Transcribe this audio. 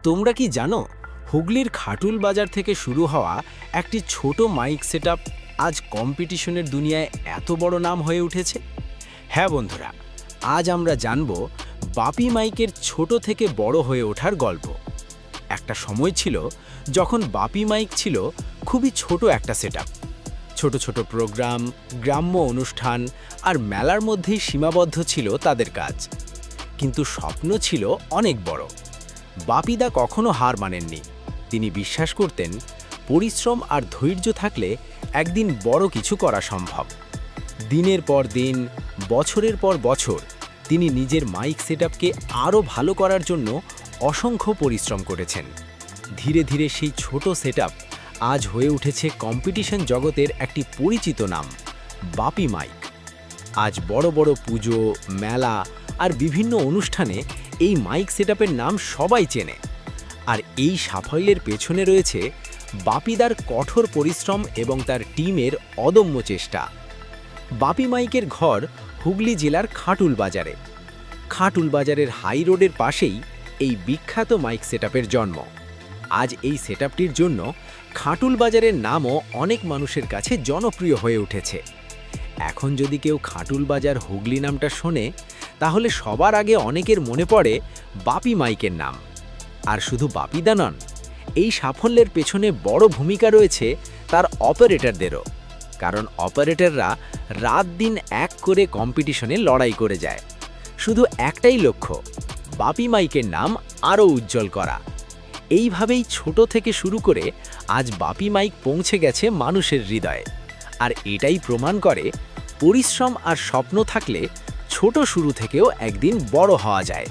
তোমরা কি জানো হুগলির খাটুল বাজার থেকে শুরু হওয়া একটি ছোট মাইক সেটআপ আজ কম্পিটিশনের দুনিয়ায় এত বড় নাম হয়ে উঠেছে? হ্যাঁ বন্ধুরা, আজ আমরা জানব বাপি মাইকের ছোট থেকে বড় হয়ে ওঠার গল্প। একটা সময় ছিল যখন বাপি মাইক ছিল খুবই ছোট একটা সেটআপ। ছোট ছোট প্রোগ্রাম, গ্রাম্য অনুষ্ঠান আর মেলার মধ্যেই সীমাবদ্ধ ছিল তাদের কাজ। কিন্তু স্বপ্ন ছিল অনেক বড়। বাপিদা কখনো হার মানেননি। তিনি বিশ্বাস করতেন পরিশ্রম আর ধৈর্য থাকলে একদিন বড় কিছু করা সম্ভব। দিনের পর দিন, বছরের পর বছর তিনি নিজের মাইক সেটআপকে আরও ভালো করার জন্য অসংখ্য পরিশ্রম করেছেন। ধীরে ধীরে সেই ছোট সেটআপ আজ হয়ে উঠেছে কম্পিটিশন জগতের একটি পরিচিত নাম, বাপি মাইক। আজ বড় বড় পুজো, মেলা আর বিভিন্ন অনুষ্ঠানে এই মাইক সেটআপের নাম সবাই চেনে। আর এই সাফল্যের পেছনে রয়েছে বাপিদার কঠোর পরিশ্রম এবং তার টিমের অদম্য চেষ্টা। বাপি মাইকের ঘর হুগলি জেলার খাটুল বাজারে। খাটুল বাজারের হাই রোডের পাশেই এই বিখ্যাত মাইক সেটআপের জন্ম। আজ এই সেটআপটির জন্য খাটুল বাজারের নামও অনেক মানুষের কাছে জনপ্রিয় হয়ে উঠেছে। এখন যদি কেউ খাটুল বাজার হুগলি নামটা শোনে, তাহলে সবার আগে অনেকের মনে পড়ে বাপি মাইকের নাম। আর শুধু বাপিদা নন, এই সাফল্যের পেছনে বড় ভূমিকা রয়েছে তার অপারেটরদেরও। কারণ অপারেটররা রাত দিন এক করে কম্পিটিশনে লড়াই করে যায়। শুধু একটাই লক্ষ্য, বাপি মাইকের নাম আরও উজ্জ্বল করা। এইভাবেই ছোট থেকে শুরু করে আজ বাপি মাইক পৌঁছে গেছে মানুষের হৃদয়ে। আর এটাই প্রমাণ করে পরিশ্রম আর স্বপ্ন থাকলে ছোট শুরু থেকেও একদিন বড় হওয়া যায়।